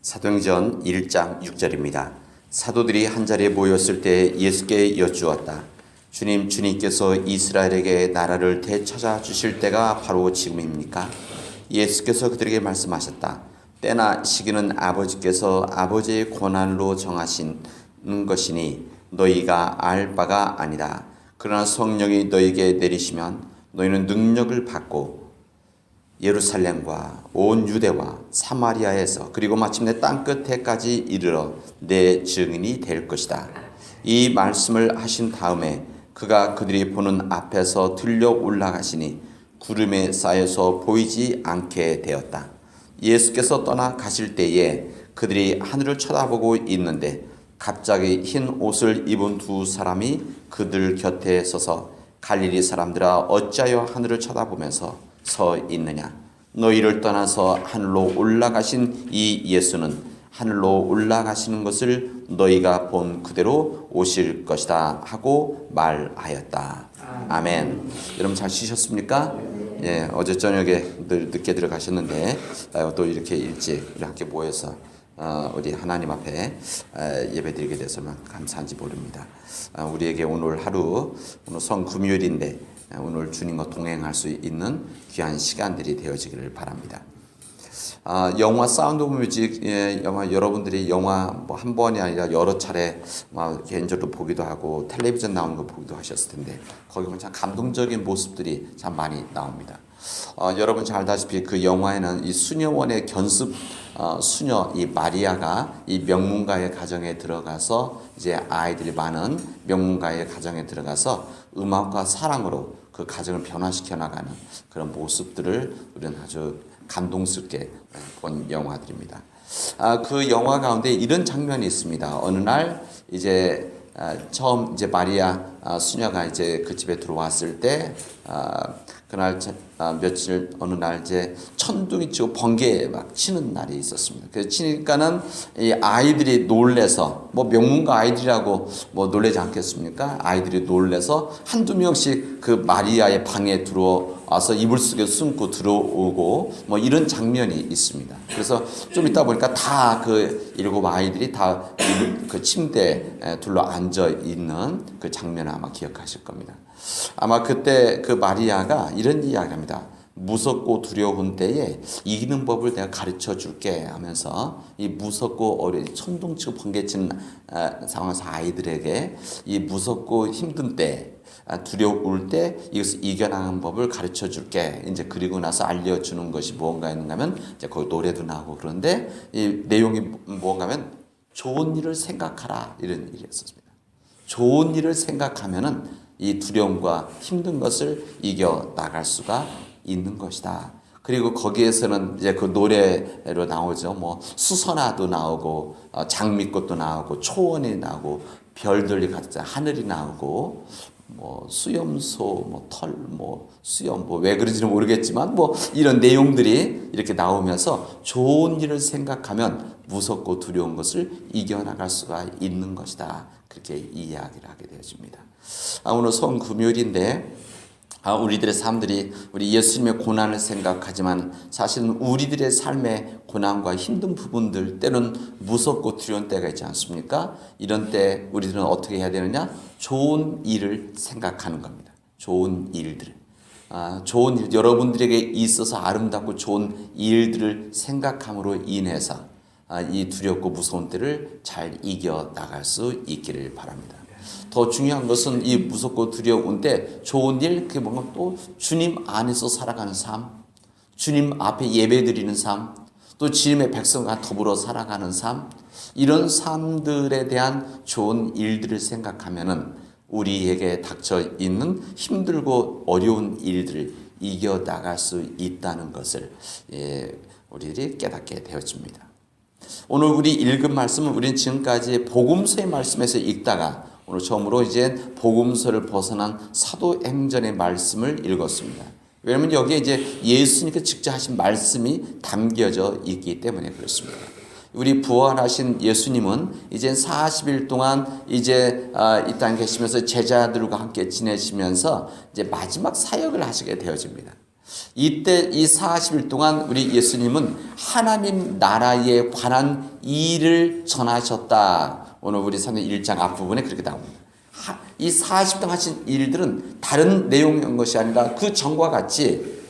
사도행전 1장 6절입니다. 사도들이 한자리에 모였을 때 예수께 여쭈었다. 주님께서 이스라엘에게 나라를 되찾아 주실 때가 바로 지금입니까? 예수께서 그들에게 말씀하셨다. 때나 시기는 아버지께서 아버지의 권한으로 정하신 것이니 너희가 알 바가 아니다. 그러나 성령이 너희에게 내리시면 너희는 능력을 받고 예루살렘과 온 유대와 사마리아에서 그리고 마침내 땅끝에까지 이르러 내 증인이 될 것이다. 이 말씀을 하신 다음에 그가 그들이 보는 앞에서 들려 올라가시니 구름에 쌓여서 보이지 않게 되었다. 예수께서 떠나 가실 때에 그들이 하늘을 쳐다보고 있는데 갑자기 흰 옷을 입은 두 사람이 그들 곁에 서서 갈릴리 사람들아 어찌하여 하늘을 쳐다보면서 서 있느냐. 너희를 떠나서 하늘로 올라가신 이 예수는 하늘로 올라가시는 것을 너희가 본 그대로 오실 것이다 하고 말하였다. 아멘. 여러분 잘 쉬셨습니까? 예, 어제 저녁에 늦게 들어가셨는데 또 이렇게 일찍 우리 함께 모여서 우리 하나님 앞에 예배드리게 돼서 감사한지 모릅니다. 우리에게 오늘 하루 오늘 성금요일인데 오늘 주님과 동행할 수 있는 귀한 시간들이 되어지기를 바랍니다. 영화 사운드 오브 뮤직 영화 여러분들이 영화 뭐 한 번이 아니라 여러 차례 개인적으로 보기도 하고 텔레비전 나오는 거 보기도 하셨을 텐데 거기 보면 참 감동적인 모습들이 참 많이 나옵니다. 여러분 잘 알다시피 그 영화에는 이 수녀원의 견습 수녀 이 마리아가 이 명문가의 가정에 들어가서 이제 아이들이 많은 명문가의 가정에 들어가서 음악과 사랑으로 그 가정을 변화시켜 나가는 그런 모습들을 우리는 아주 감동스럽게 본 영화들입니다. 그 영화 가운데 이런 장면이 있습니다. 어느 날 이제 처음 이제 마리아 수녀가 이제 그 집에 들어왔을 때 그날 며칠 어느 날 이제 천둥이 치고 번개 막 치는 날이 있었습니다. 그래서 치니까는 이 아이들이 놀래서 뭐 명문가 아이들이라고 뭐 놀래지 않겠습니까? 아이들이 놀래서 한두 명씩 그 마리아의 방에 들어와서 이불 속에 숨고 들어오고 뭐 이런 장면이 있습니다. 그래서 좀 있다 보니까 다 그 7 아이들이 다 그 침대에 둘러 앉아 있는 그 장면을 아마 기억하실 겁니다. 아마 그때 그 마리아가 이런 이야기를 합니다. 무섭고 두려운 때에 이기는 법을 내가 가르쳐 줄게 하면서 이 무섭고 어려운 천둥치고 번개치는 상황에서 아이들에게 이 무섭고 힘든 때 두려울 때 이것을 이겨나가는 법을 가르쳐 줄게. 이제 그리고 나서 알려주는 것이 무언가 있는가 하면 이제 거기 노래도 나오고 그런데 이 내용이 무언가 하면 좋은 일을 생각하라 이런 일이었습니다. 좋은 일을 생각하면은 이 두려움과 힘든 것을 이겨 나갈 수가 있는 것이다. 그리고 거기에서는 이제 그 노래로 나오죠. 뭐 수선화도 나오고 장미꽃도 나오고 초원이 나오고 별들이 같이 하늘이 나오고 뭐 수염소 뭐 털 뭐 수염 뭐 왜 그런지는 모르겠지만 뭐 이런 내용들이 이렇게 나오면서 좋은 일을 생각하면 무섭고 두려운 것을 이겨나갈 수가 있는 것이다. 그렇게 이야기를 하게 되어집니다. 오늘 성금요일인데 우리들의 삶들이 우리 예수님의 고난을 생각하지만 사실은 우리들의 삶의 고난과 힘든 부분들 때는 무섭고 두려운 때가 있지 않습니까? 이런 때 우리들은 어떻게 해야 되느냐? 좋은 일을 생각하는 겁니다. 좋은 일들. 좋은 일, 여러분들에게 있어서 아름답고 좋은 일들을 생각함으로 인해서 이 두렵고 무서운 때를 잘 이겨 나갈 수 있기를 바랍니다. 더 중요한 것은 이 무섭고 두려운 때 좋은 일, 그게 뭔가 또 주님 안에서 살아가는 삶, 주님 앞에 예배드리는 삶, 또 주님의 백성과 더불어 살아가는 삶, 이런 삶들에 대한 좋은 일들을 생각하면은 우리에게 닥쳐 있는 힘들고 어려운 일들을 이겨 나갈 수 있다는 것을 우리들이 깨닫게 되어집니다. 오늘 우리 읽은 말씀은 우리는 지금까지 복음서의 말씀에서 읽다가 오늘 처음으로 이제 복음서를 벗어난 사도행전의 말씀을 읽었습니다. 왜냐하면 여기에 이제 예수님께서 직접 하신 말씀이 담겨져 있기 때문에 그렇습니다. 우리 부활하신 예수님은 이제 40일 동안 이제 이 땅에 계시면서 제자들과 함께 지내시면서 이제 마지막 사역을 하시게 되어집니다. 이때 이 40일 동안 우리 예수님은 하나님 나라에 관한 일을 전하셨다. 오늘 우리 사도행 1장 앞부분에 그렇게 나옵니다. 이 40일 하신 일들은 다른 내용인 것이 아니라 그 전과 같이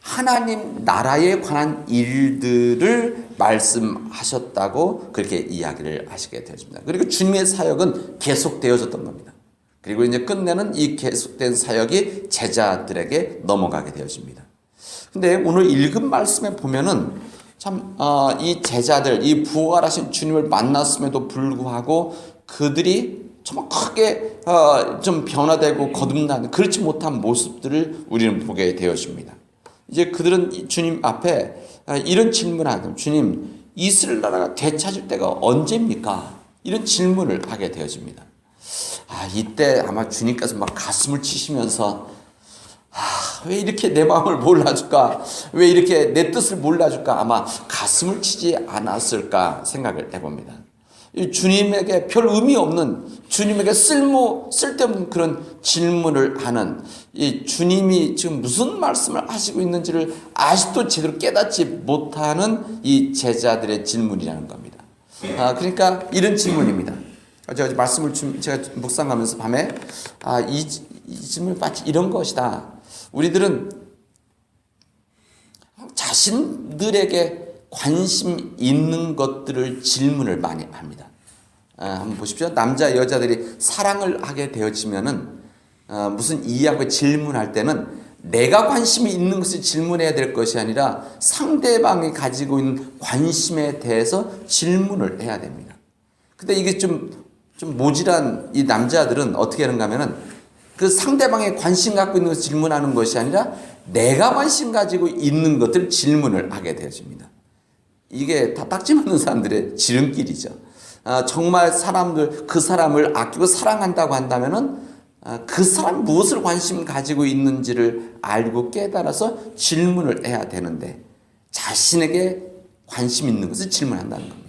하나님 나라에 관한 일들을 말씀하셨다고 그렇게 이야기를 하시게 되었습니다. 그리고 주님의 사역은 계속되어졌던 겁니다. 그리고 이제 끝내는 이 계속된 사역이 제자들에게 넘어가게 되었습니다. 근데 오늘 읽은 말씀에 보면은 참, 이 제자들, 이 부활하신 주님을 만났음에도 불구하고 그들이 정말 크게 좀 변화되고 거듭나는 그렇지 못한 모습들을 우리는 보게 되었습니다. 이제 그들은 주님 앞에 이런 질문을 하죠. 주님, 이스라엘 나라가 되찾을 때가 언제입니까? 이런 질문을 하게 되어집니다. 이때 아마 주님께서 막 가슴을 치시면서 왜 이렇게 내 마음을 몰라줄까? 왜 이렇게 내 뜻을 몰라줄까? 아마 가슴을 치지 않았을까 생각을 해봅니다. 주님에게 별 의미 없는, 주님에게 쓸데없는 그런 질문을 하는, 이 주님이 지금 무슨 말씀을 하시고 있는지를 아직도 제대로 깨닫지 못하는 이 제자들의 질문이라는 겁니다. 그러니까 이런 질문입니다. 제가 말씀을 제가 묵상하면서 밤에 이 질문이 마치 이런 것이다. 우리들은 자신들에게 관심 있는 것들을 질문을 많이 합니다. 한번 보십시오. 남자 여자들이 사랑을 하게 되어지면은 무슨 이야기 질문할 때는 내가 관심이 있는 것을 질문해야 될 것이 아니라 상대방이 가지고 있는 관심에 대해서 질문을 해야 됩니다. 근데 이게 좀 모질한 이 남자들은 어떻게 하는가 하면은 그 상대방의 관심 갖고 있는 것을 질문하는 것이 아니라 내가 관심 가지고 있는 것들 질문을 하게 되어집니다. 이게 다 딱지 맞는 사람들의 지름길이죠. 정말 그 사람을 아끼고 사랑한다고 한다면은 그 사람 무엇을 관심 가지고 있는지를 알고 깨달아서 질문을 해야 되는데 자신에게 관심 있는 것을 질문한다는 겁니다.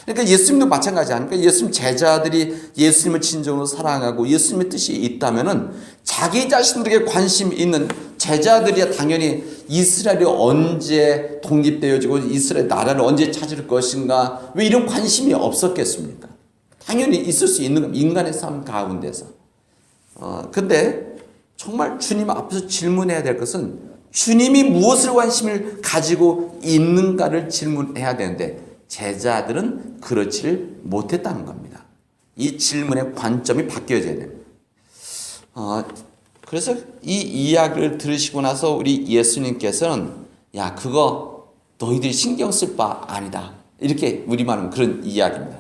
그러니까 예수님도 마찬가지 아닙니까? 예수님 제자들이 예수님을 진정으로 사랑하고 예수님의 뜻이 있다면은 자기 자신들에게 관심 있는 제자들이 당연히 이스라엘이 언제 독립되어지고 이스라엘 나라를 언제 찾을 것인가 왜 이런 관심이 없었겠습니까? 당연히 있을 수 있는 인간의 삶 가운데서. 근데 정말 주님 앞에서 질문해야 될 것은 주님이 무엇을 관심을 가지고 있는가를 질문해야 되는데 제자들은 그렇지를 못했다는 겁니다. 이 질문의 관점이 바뀌어져야 됩니다. 그래서 이 이야기를 들으시고 나서 우리 예수님께서는 야 그거 너희들이 신경 쓸 바 아니다. 이렇게 우리말은 그런 이야기입니다.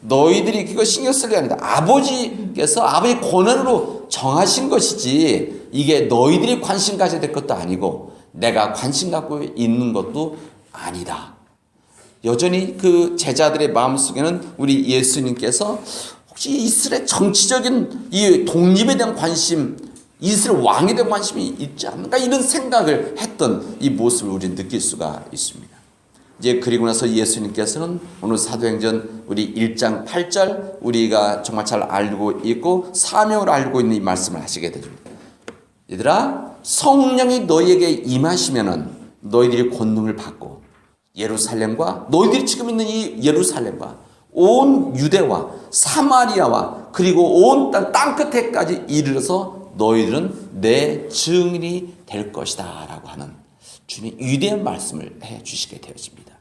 너희들이 그거 신경 쓸 게 아니다. 아버지께서 아버지 권한으로 정하신 것이지 이게 너희들이 관심 가져야 될 것도 아니고 내가 관심 갖고 있는 것도 아니다. 여전히 그 제자들의 마음속에는 우리 예수님께서 혹시 이스라엘 정치적인 이 독립에 대한 관심, 이스라엘 왕에 대한 관심이 있지 않을까 이런 생각을 했던 이 모습을 우리는 느낄 수가 있습니다. 이제 그리고 나서 예수님께서는 오늘 사도행전 우리 1장 8절 우리가 정말 잘 알고 있고 사명을 알고 있는 이 말씀을 하시게 되죠. 얘들아 성령이 너희에게 임하시면은 너희들이 권능을 받고 예루살렘과 너희들이 지금 있는 이 예루살렘과 온 유대와 사마리아와 그리고 온 땅 끝에까지 이르러서 너희들은 내 증인이 될 것이다 라고 하는 주님의 위대한 말씀을 해 주시게 되어집니다.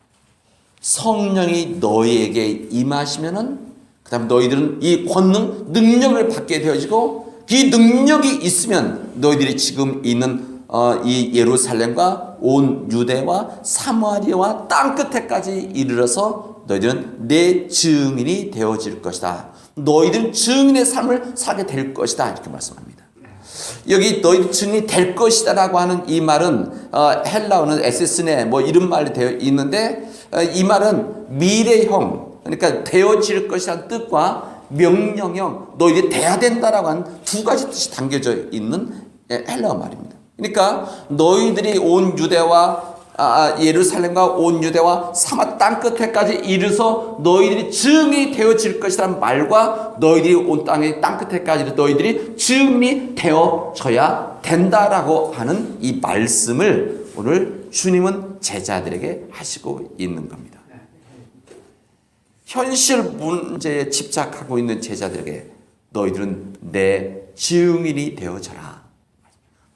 성령이 너희에게 임하시면은 그 다음에 너희들은 이 권능 능력을 받게 되어지고 이 능력이 있으면 너희들이 지금 있는 이 예루살렘과 온 유대와 사마리아와 땅 끝에까지 이르러서 너희들은 내 증인이 되어질 것이다. 너희들은 증인의 삶을 살게 될 것이다. 이렇게 말씀합니다. 여기 너희들 증인이 될 것이다 라고 하는 이 말은 헬라어는 에세스네 뭐 이런 말이 되어 있는데 이 말은 미래형 그러니까 되어질 것이라는 뜻과 명령형 너희들이 돼야 된다라고 하는 두 가지 뜻이 담겨져 있는 헬라어 말입니다. 그러니까 너희들이 온 유대와 예루살렘과 온 유대와 사마 땅끝에까지 이르서 너희들이 증인이 되어질 것이라는 말과 너희들이 온 땅의 땅끝에까지 너희들이 증인이 되어져야 된다라고 하는 이 말씀을 오늘 주님은 제자들에게 하시고 있는 겁니다. 현실 문제에 집착하고 있는 제자들에게 너희들은 내 증인이 되어져라.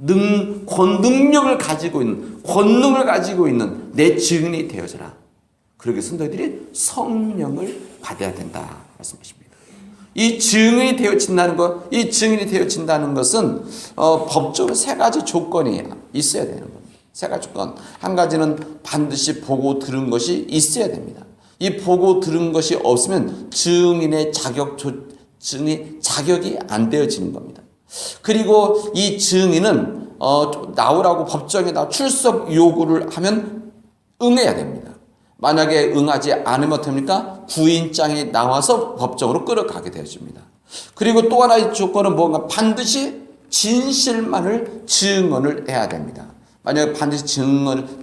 능력을 가지고 있는, 권능을 가지고 있는 내 증인이 되어져라. 그러기 위해서 너희들이 성령을 받아야 된다 말씀하십니다. 이 증인이 되어진다는 것, 이 증인이 되어진다는 것은 법적으로 세 가지 조건이 있어야 되는 겁니다. 세 가지 조건. 한 가지는 반드시 보고 들은 것이 있어야 됩니다. 이 보고 들은 것이 없으면 증인의 자격이 안 되어지는 겁니다. 그리고 이 증인은 나오라고 법정에 출석 요구를 하면 응해야 됩니다. 만약에 응하지 않으면 어떻습니까? 구인장이 나와서 법정으로 끌어가게 되어집니다. 그리고 또 하나의 조건은 뭔가 반드시 진실만을 증언을 해야 됩니다. 만약에 반드시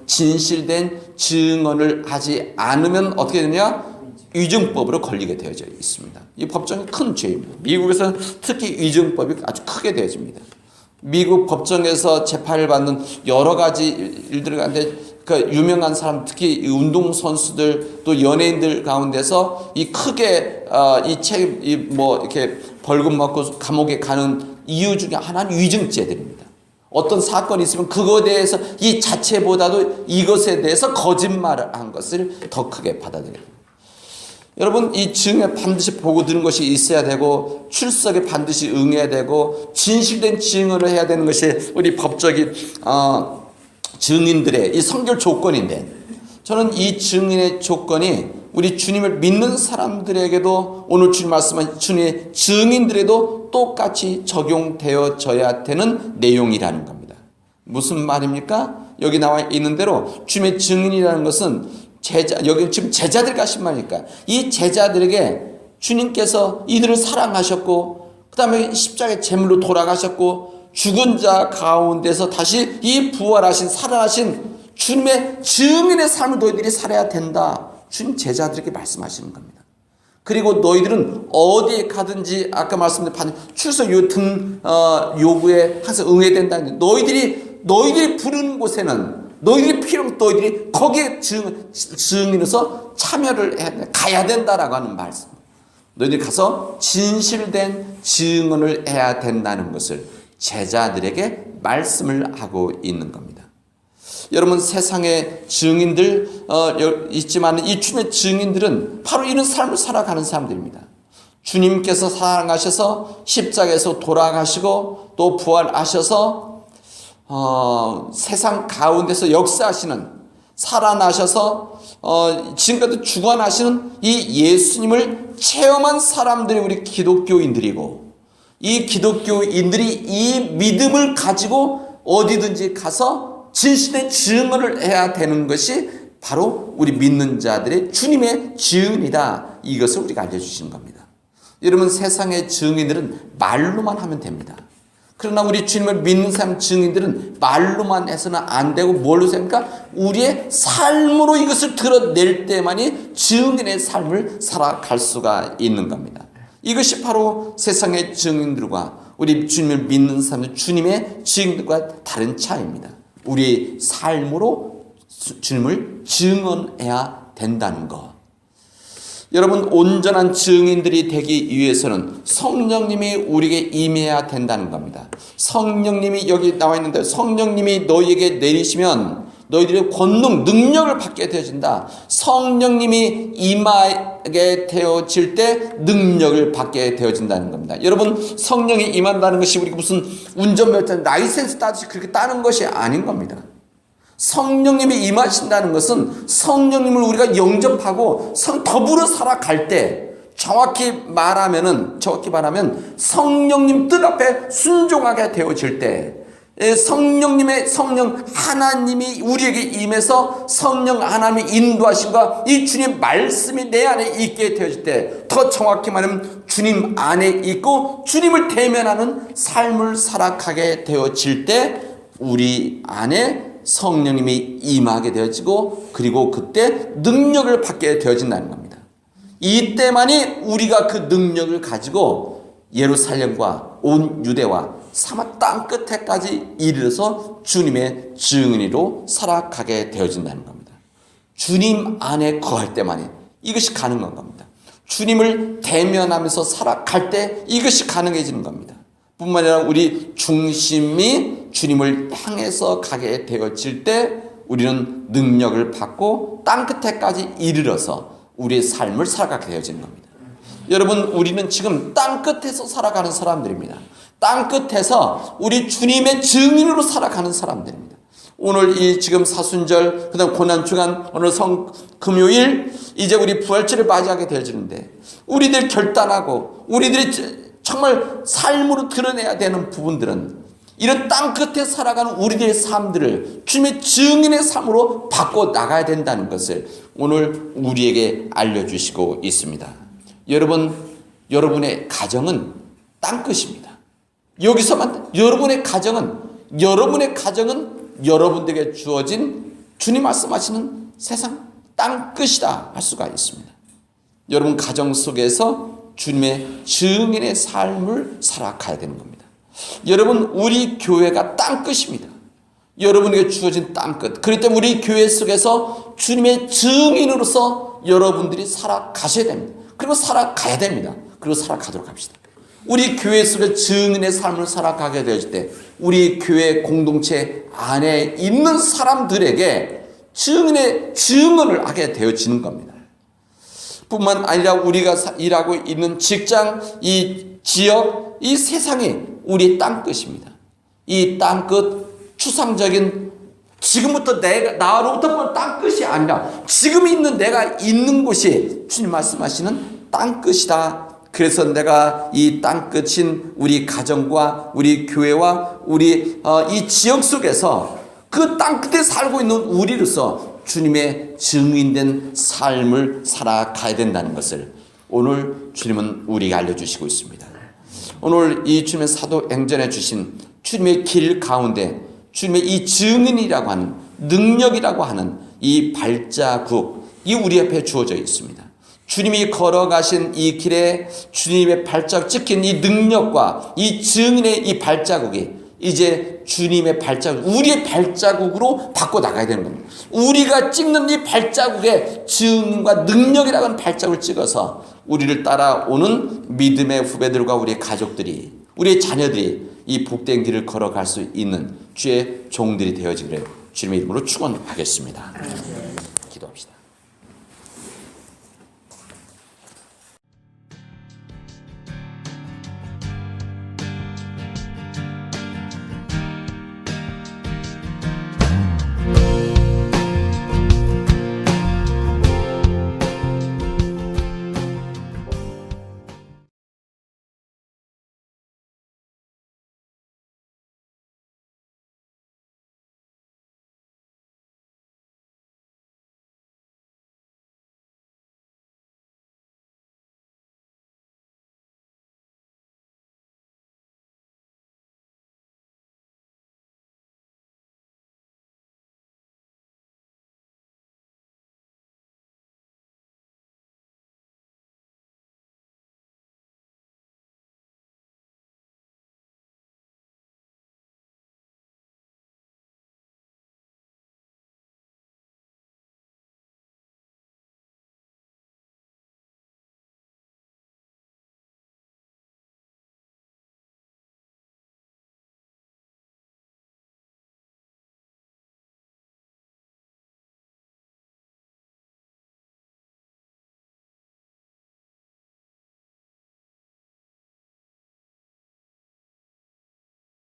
진실된 증언을 하지 않으면 어떻게 되느냐? 위증법으로 걸리게 되어져 있습니다. 이 법정이 큰 죄입니다. 미국에서는 특히 위증법이 아주 크게 되어집니다. 미국 법정에서 재판을 받는 여러 가지 일들 가운데 그 유명한 사람, 특히 운동선수들 또 연예인들 가운데서 이 크게 이렇게 벌금 받고 감옥에 가는 이유 중에 하나는 위증죄들입니다. 어떤 사건이 있으면 그거에 대해서 이 자체보다도 이것에 대해서 거짓말을 한 것을 더 크게 받아들여요. 여러분, 이 증에 반드시 보고 들은 것이 있어야 되고 출석에 반드시 응해야 되고 진실된 증언을 해야 되는 것이 우리 법적인 증인들의 이 성결 조건인데, 저는 이 증인의 조건이 우리 주님을 믿는 사람들에게도 오늘 주님 말씀한 주님의 증인들에도 똑같이 적용되어져야 되는 내용이라는 겁니다. 무슨 말입니까? 여기 나와 있는 대로 주님의 증인이라는 것은 여기 지금 제자들 가신 말이니까 이 제자들에게 주님께서 이들을 사랑하셨고 그 다음에 십자가의 제물로 돌아가셨고 죽은 자 가운데서 다시 이 부활하신 살아나신 주님의 증인의 삶을 너희들이 살아야 된다. 주님 제자들에게 말씀하시는 겁니다. 그리고 너희들은 어디에 가든지 아까 말씀드린 출석 요구에 항상 응해야 된다는 너희들이 부르는 곳에는 너희들이 필요하면 너희들이 거기에 증인으로서 참여를 가야 된다라고 하는 말씀. 너희들이 가서 진실된 증언을 해야 된다는 것을 제자들에게 말씀을 하고 있는 겁니다. 여러분, 세상의 증인들 있지만 이 주님의 증인들은 바로 이런 삶을 살아가는 사람들입니다. 주님께서 사랑하셔서 십자가에서 돌아가시고 또 부활하셔서 세상 가운데서 역사하시는, 살아나셔서 지금까지 주관하시는 이 예수님을 체험한 사람들이 우리 기독교인들이고, 이 기독교인들이 이 믿음을 가지고 어디든지 가서 진실의 증언을 해야 되는 것이 바로 우리 믿는 자들의 주님의 증인이다. 이것을 우리가 알려주시는 겁니다. 여러분, 세상의 증인들은 말로만 하면 됩니다. 그러나 우리 주님을 믿는 사람 증인들은 말로만 해서는 안 되고 뭘로 됩니까? 우리의 삶으로 이것을 드러낼 때만이 증인의 삶을 살아갈 수가 있는 겁니다. 이것이 바로 세상의 증인들과 우리 주님을 믿는 사람들, 주님의 증인들과 다른 차이입니다. 우리 삶으로 주님을 증언해야 된다는 것. 여러분, 온전한 증인들이 되기 위해서는 성령님이 우리에게 임해야 된다는 겁니다. 성령님이 여기 나와 있는데, 성령님이 너희에게 내리시면 너희들의 권능, 능력을 받게 되어진다. 성령님이 임하게 되어질 때 능력을 받게 되어진다는 겁니다. 여러분, 성령이 임한다는 것이 우리가 무슨 운전면허 라이센스 따듯이 그렇게 따는 것이 아닌 겁니다. 성령님이 임하신다는 것은 성령님을 우리가 영접하고 더불어 살아갈 때, 정확히 말하면 성령님 뜻 앞에 순종하게 되어질 때, 성령 하나님이 우리에게 임해서 성령 하나님의 인도하심과 이 주님 말씀이 내 안에 있게 되어질 때, 더 정확히 말하면 주님 안에 있고 주님을 대면하는 삶을 살아가게 되어질 때 우리 안에 성령님이 임하게 되어지고 그리고 그때 능력을 받게 되어진다는 겁니다. 이때만이 우리가 그 능력을 가지고 예루살렘과 온 유대와 사마 땅 끝에까지 이르러서 주님의 증인으로 살아가게 되어진다는 겁니다. 주님 안에 거할 때만이 이것이 가능한 겁니다. 주님을 대면하면서 살아갈 때 이것이 가능해지는 겁니다. 뿐만 아니라 우리 중심이 주님을 향해서 가게 되어질 때 우리는 능력을 받고 땅끝에까지 이르러서 우리의 삶을 살아가게 되어지는 겁니다. 여러분, 우리는 지금 땅끝에서 살아가는 사람들입니다. 땅끝에서 우리 주님의 증인으로 살아가는 사람들입니다. 오늘 이 지금 사순절, 그 다음 고난주간, 오늘 금요일, 이제 우리 부활절을 맞이하게 되어지는데 우리들 결단하고 우리들이 정말 삶으로 드러내야 되는 부분들은 이런 땅끝에 살아가는 우리들의 삶들을 주님의 증인의 삶으로 바꿔 나가야 된다는 것을 오늘 우리에게 알려주시고 있습니다. 여러분, 여러분의 가정은 땅끝입니다. 여기서만 여러분의 가정은 여러분들에게 주어진 주님 말씀하시는 세상 땅끝이다 할 수가 있습니다. 여러분 가정 속에서 주님의 증인의 삶을 살아가야 되는 겁니다. 여러분, 우리 교회가 땅끝입니다. 여러분에게 주어진 땅끝. 그렇기 때문에 우리 교회 속에서 주님의 증인으로서 여러분들이 살아가셔야 됩니다. 그리고 살아가야 됩니다. 그리고 살아가도록 합시다. 우리 교회 속에 증인의 삶을 살아가게 되어질 때 우리 교회 공동체 안에 있는 사람들에게 증인의 증언을 하게 되어지는 겁니다. 뿐만 아니라 우리가 일하고 있는 직장, 이 지역, 이 세상이 우리의 땅끝입니다. 이 땅끝, 추상적인 지금부터 나로부터 보는 땅끝이 아니라 지금 있는 내가 있는 곳이 주님 말씀하시는 땅끝이다. 그래서 내가 이 땅끝인 우리 가정과 우리 교회와 우리 이 지역 속에서 그 땅끝에 살고 있는 우리로서 주님의 증인된 삶을 살아가야 된다는 것을 오늘 주님은 우리에게 알려주시고 있습니다. 오늘 이 주님의 사도행전에 주신 주님의 길 가운데 주님의 이 증인이라고 하는 능력이라고 하는 이 발자국이 우리 앞에 주어져 있습니다. 주님이 걸어가신 이 길에 주님의 발자국 찍힌 이 능력과 이 증인의 이 발자국이 이제 주님의 발자국, 우리의 발자국으로 바꿔 나가야 되는 겁니다. 우리가 찍는 이 발자국의 증인과 능력이라는 발자국을 찍어서 우리를 따라오는 믿음의 후배들과 우리의 가족들이, 우리의 자녀들이 이 복된 길을 걸어갈 수 있는 주의 종들이 되어지기를 주님의 이름으로 축원하겠습니다. 기도합시다.